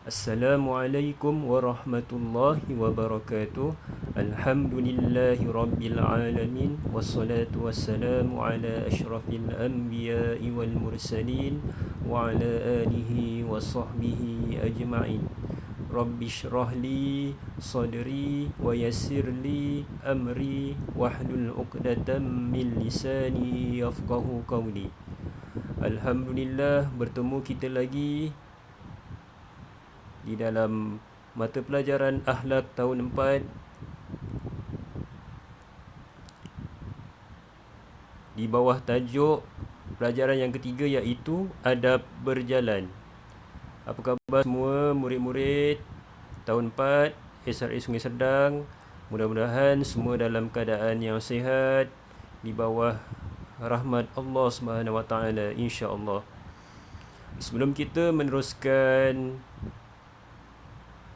Assalamualaikum warahmatullahi wabarakatuh. Alhamdulillahi rabbil alamin. Wassalatu wassalamu ala ashrafil anbiya'i wal mursalin wa ala alihi wa sahbihi ajma'in. Rabbi shrah li sadri wa yassir li amri wahlul 'uqdatam min lisani yafqahu qawli. Alhamdulillah, bertemu kita lagi di dalam mata pelajaran Akhlak tahun 4 di bawah tajuk pelajaran yang ketiga, iaitu Adab Berjalan. Apa khabar semua murid-murid tahun 4 SRA Sungai Serdang? Mudah-mudahan semua dalam keadaan yang sihat di bawah rahmat Allah Subhanahu Wa Taala, insya-Allah. Sebelum kita meneruskan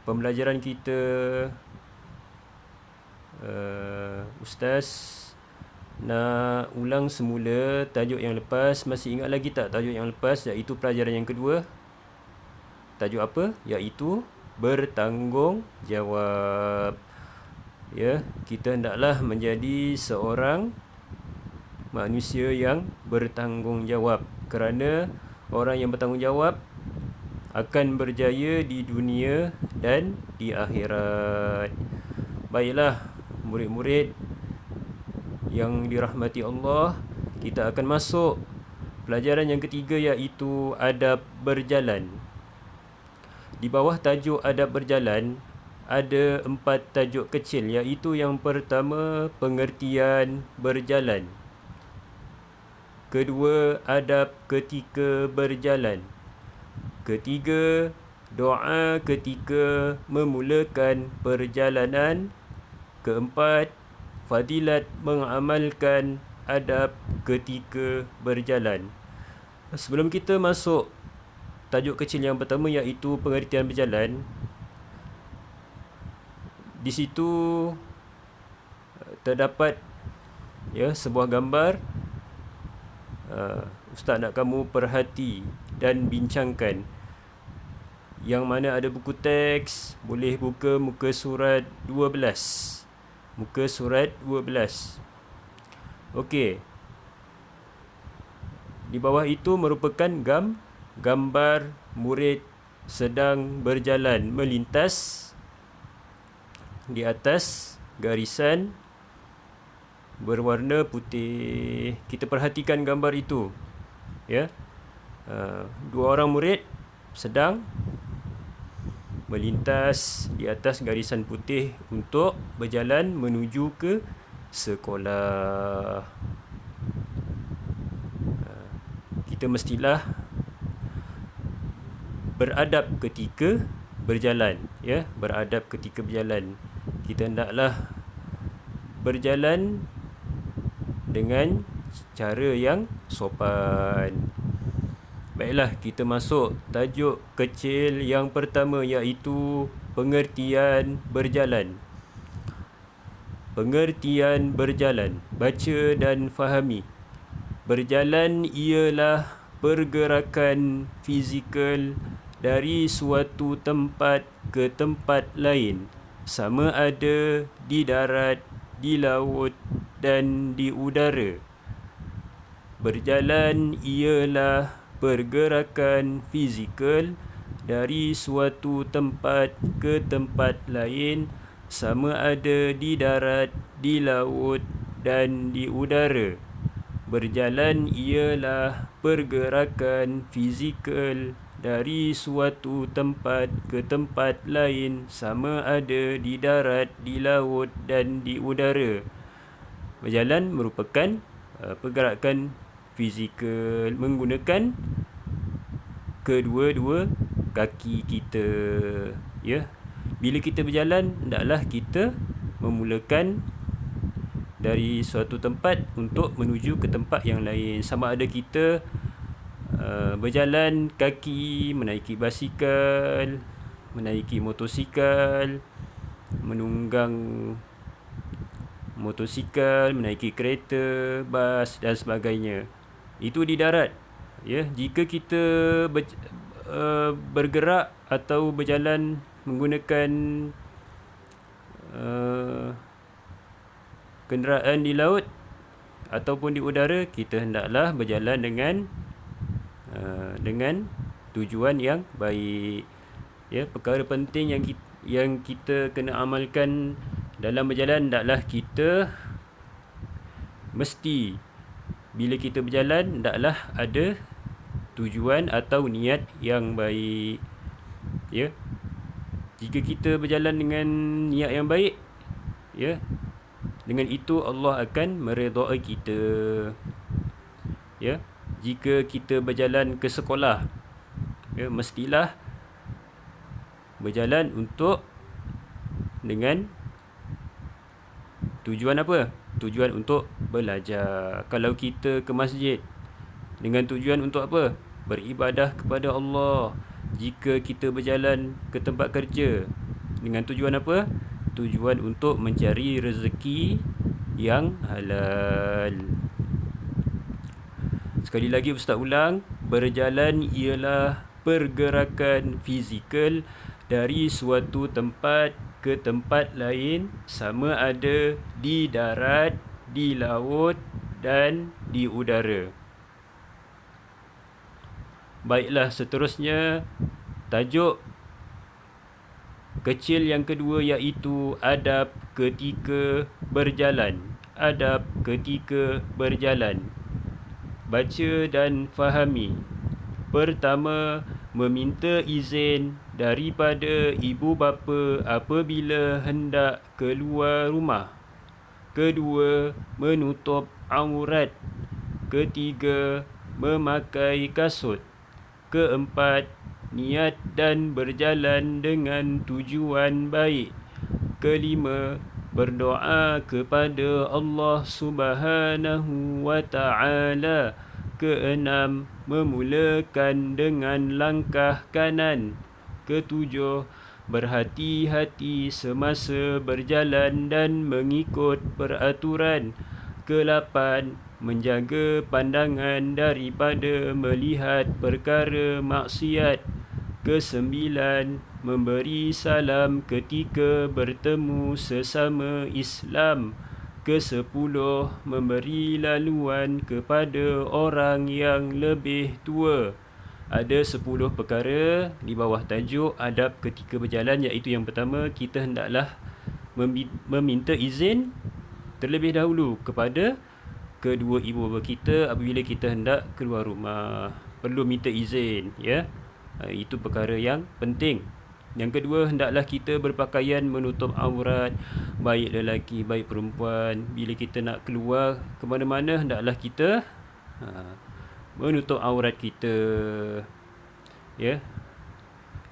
pembelajaran kita, Ustaz nak ulang semula tajuk yang lepas. Masih ingat lagi tak tajuk yang lepas, iaitu pelajaran yang kedua? Tajuk apa? Iaitu bertanggungjawab. Ya, kita hendaklah menjadi seorang manusia yang bertanggungjawab, kerana orang yang bertanggungjawab akan berjaya di dunia dan di akhirat. Baiklah murid-murid yang dirahmati Allah, kita akan masuk pelajaran yang ketiga, iaitu Adab Berjalan. Di bawah tajuk Adab Berjalan ada 4 tajuk kecil, iaitu yang pertama, pengertian berjalan. Kedua, adab ketika berjalan. Ketiga, doa ketika memulakan perjalanan. Keempat, fadilat mengamalkan adab ketika berjalan. Sebelum kita masuk tajuk kecil yang pertama, iaitu pengertian berjalan, di situ terdapat sebuah gambar. Ustaz nak kamu perhati dan bincangkan. Yang mana ada buku teks, boleh buka muka surat 12. Muka surat 12. Okey. Di bawah itu merupakan gambar murid sedang berjalan melintas di atas garisan berwarna putih. Kita perhatikan gambar itu. Dua orang murid sedang melintas di atas garisan putih untuk berjalan menuju ke sekolah. Kita mestilah beradab ketika berjalan, beradab ketika berjalan. Kita hendaklah berjalan dengan cara yang sopan. Baiklah, kita masuk tajuk kecil yang pertama, iaitu pengertian berjalan. Pengertian berjalan. Baca dan fahami. Berjalan ialah pergerakan fizikal dari suatu tempat ke tempat lain, sama ada di darat, di laut dan di udara. Berjalan ialah pergerakan fizikal dari suatu tempat ke tempat lain, sama ada di darat, di laut dan di udara. Berjalan ialah pergerakan fizikal dari suatu tempat ke tempat lain, sama ada di darat, di laut dan di udara. Berjalan merupakan pergerakan fizikal menggunakan kedua-dua kaki kita. Bila kita berjalan, hendaklah kita memulakan dari suatu tempat untuk menuju ke tempat yang lain. Sama ada kita berjalan kaki, menaiki basikal, menaiki motosikal, menunggang motosikal, menaiki kereta, bas dan sebagainya. Itu di darat. Jika kita bergerak atau berjalan menggunakan uh, kenderaan di laut ataupun di udara, kita hendaklah berjalan dengan tujuan yang baik. Ya, perkara penting yang kita kena amalkan dalam berjalan hendaklah kita mesti bila kita berjalan hendaklah ada tujuan atau niat yang baik. Ya. Jika kita berjalan dengan niat yang baik, ya, dengan itu Allah akan meredai kita. Ya. Jika kita berjalan ke sekolah, ya, mestilah berjalan dengan tujuan apa? Tujuan untuk belajar. Kalau kita ke masjid dengan tujuan untuk apa? Beribadah kepada Allah. Jika kita berjalan ke tempat kerja dengan tujuan apa? Tujuan untuk mencari rezeki yang halal. Sekali lagi Ustaz ulang, berjalan ialah pergerakan fizikal dari suatu tempat ke tempat lain, sama ada di darat, di laut dan di udara. Baiklah, seterusnya tajuk kecil yang kedua iaitu adab ketika berjalan. Adab ketika berjalan. Baca dan fahami. Pertama, meminta izin daripada ibu bapa apabila hendak keluar rumah. Kedua, menutup aurat. Ketiga, memakai kasut. Keempat, niat dan berjalan dengan tujuan baik. Kelima, berdoa kepada Allah Subhanahu wa Ta'ala. Keenam, memulakan dengan langkah kanan. Ketujuh, berhati-hati semasa berjalan dan mengikut peraturan. Kelapan, menjaga pandangan daripada melihat perkara maksiat. Kesembilan, memberi salam ketika bertemu sesama Islam. Kesepuluh, memberi laluan kepada orang yang lebih tua. Ada 10 perkara di bawah tajuk adab ketika berjalan, iaitu yang pertama, kita hendaklah meminta izin terlebih dahulu kepada kedua ibu bapa kita apabila kita hendak keluar rumah. Perlu minta izin, ya. Itu perkara yang penting. Yang kedua, hendaklah kita berpakaian menutup aurat, baik lelaki, baik perempuan. Bila kita nak keluar ke mana-mana, hendaklah kita menutup aurat kita. Ya.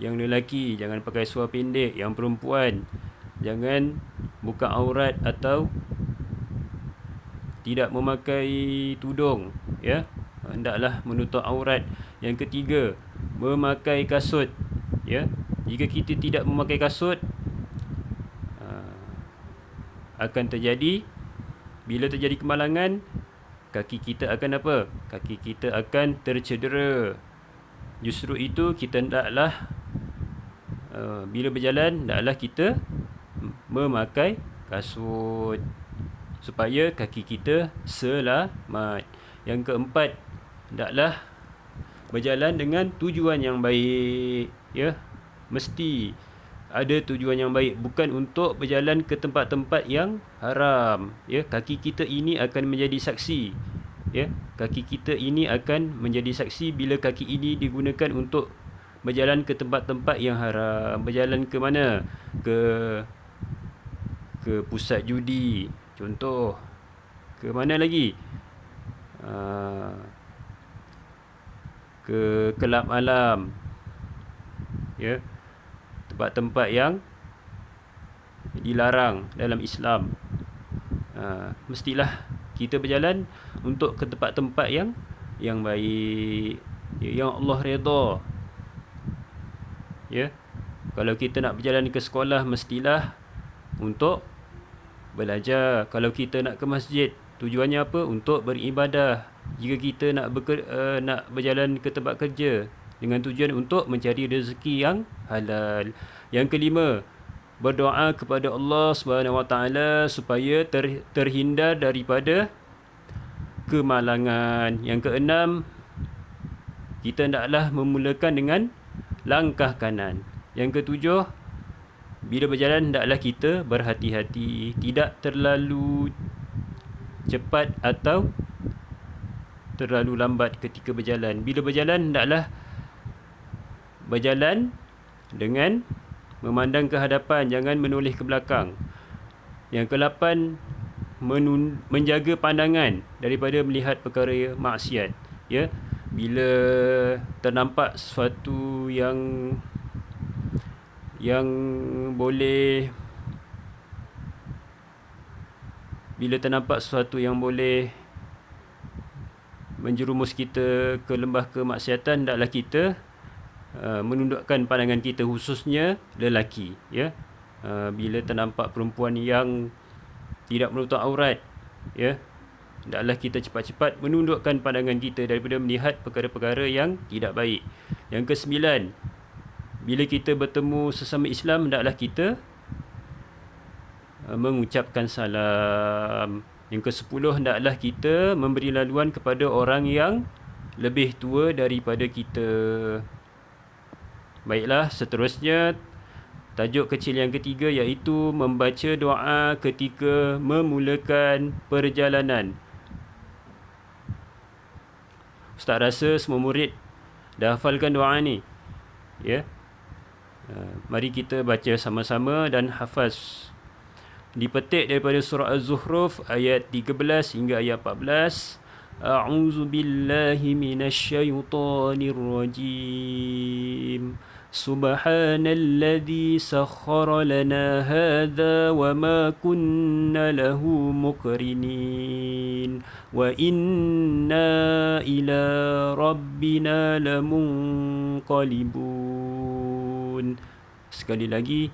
Yang lelaki jangan pakai seluar pendek, yang perempuan jangan buka aurat atau tidak memakai tudung, ya. Hendaklah menutup aurat. Yang ketiga, memakai kasut, ya. Jika kita tidak memakai kasut, akan terjadi, bila terjadi kemalangan, kaki kita akan apa? Kaki kita akan tercedera. Justru itu kita hendaklah bila berjalan, hendaklah kita memakai kasut supaya kaki kita selamat. Yang keempat, hendaklah berjalan dengan tujuan yang baik, ya. Mesti ada tujuan yang baik, bukan untuk berjalan ke tempat-tempat yang haram, ya. Kaki kita ini akan menjadi saksi, ya. Kaki kita ini akan menjadi saksi bila kaki ini digunakan untuk berjalan ke tempat-tempat yang haram. Berjalan ke mana? Ke pusat judi, contoh. Ke mana lagi? Ke kelab malam, ya. Tempat-tempat yang dilarang dalam Islam. Mestilah kita berjalan untuk ke tempat-tempat yang baik, yang Allah redha, ya. Kalau kita nak berjalan ke sekolah, mestilah untuk belajar. Kalau kita nak ke masjid, tujuannya apa? Untuk beribadah. Jika kita nak berjalan ke tempat kerja, dengan tujuan untuk mencari rezeki yang halal. Yang kelima, berdoa kepada Allah Subhanahu Wa Taala supaya terhindar daripada kemalangan. Yang keenam, kita hendaklah memulakan dengan langkah kanan. Yang ketujuh, bila berjalan hendaklah kita berhati-hati, tidak terlalu cepat atau terlalu lambat ketika berjalan. Bila berjalan hendaklah berjalan dengan memandang ke hadapan, jangan menoleh ke belakang. Yang ke-8, menjaga pandangan daripada melihat perkara maksiat. Ya, bila ternampak sesuatu yang boleh menjerumus kita ke lembah kemaksiatan, hendaklah kita menundukkan pandangan kita, khususnya lelaki. Ya, bila ternampak perempuan yang tidak menutup aurat, ya, hendaklah kita cepat-cepat menundukkan pandangan kita daripada melihat perkara-perkara yang tidak baik. Yang ke-9, bila kita bertemu sesama Islam, hendaklah kita mengucapkan salam. Yang ke-10, hendaklah kita memberi laluan kepada orang yang lebih tua daripada kita. Baiklah, seterusnya tajuk kecil yang ketiga, iaitu membaca doa ketika memulakan perjalanan. Ustaz rasa semua murid dah hafalkan doa ni. Ya. Mari kita baca sama-sama dan hafaz. Dipetik daripada surah Az-Zukhruf ayat 13 hingga ayat 14. A'udzu billahi minasyaitonir rajim. Subhanalladzi sakhkhara lana hadza wa ma kunna lahu muqrinin wa inna ila rabbina lamunqalibun. Sekali lagi,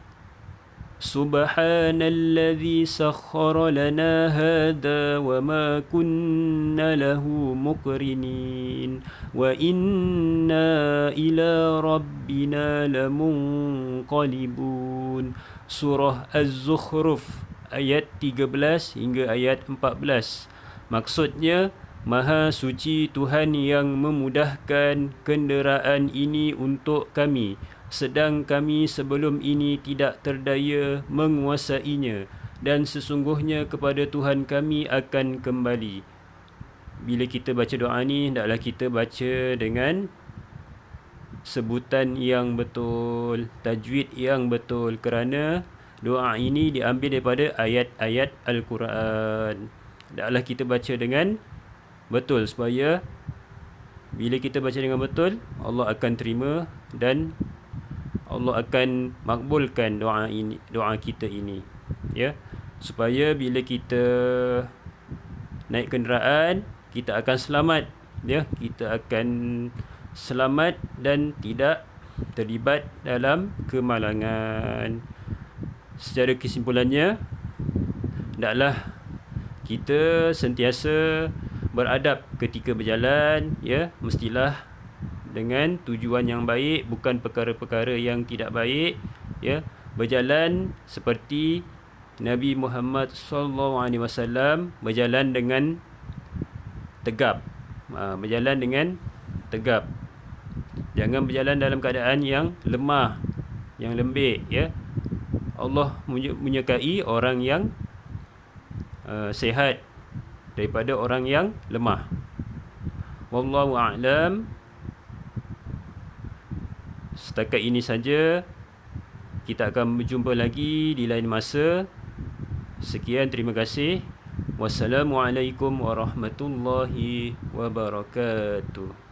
Subhanalladzi sakhkhara lana hadza wa ma kunna lahu muqrinin wa inna ila rabbina lamunqalibun. Surah Az-Zukhruf ayat 13 hingga ayat 14. Maksudnya, Maha suci Tuhan yang memudahkan kenderaan ini untuk kami, sedang kami sebelum ini tidak terdaya menguasainya, dan sesungguhnya kepada Tuhan kami akan kembali. Bila kita baca doa ni, hendaklah kita baca dengan sebutan yang betul, tajwid yang betul, kerana doa ini diambil daripada ayat-ayat Al-Quran. Hendaklah kita baca dengan betul, supaya bila kita baca dengan betul, Allah akan terima dan Allah akan makbulkan doa kita ini. Ya, supaya bila kita naik kenderaan, kita akan selamat. Ya, kita akan selamat dan tidak terlibat dalam kemalangan. Secara kesimpulannya, hendaklah kita sentiasa beradab ketika berjalan. Ya, mestilah dengan tujuan yang baik, bukan perkara-perkara yang tidak baik. Ya, berjalan seperti Nabi Muhammad SAW berjalan dengan tegap. Berjalan dengan tegap. Jangan berjalan dalam keadaan yang lemah, yang lembik. Ya, Allah menyukai orang yang sihat daripada orang yang lemah. Wallahu a'lam. Setakat ini saja. Kita akan berjumpa lagi di lain masa. Sekian, terima kasih. Wassalamualaikum warahmatullahi wabarakatuh.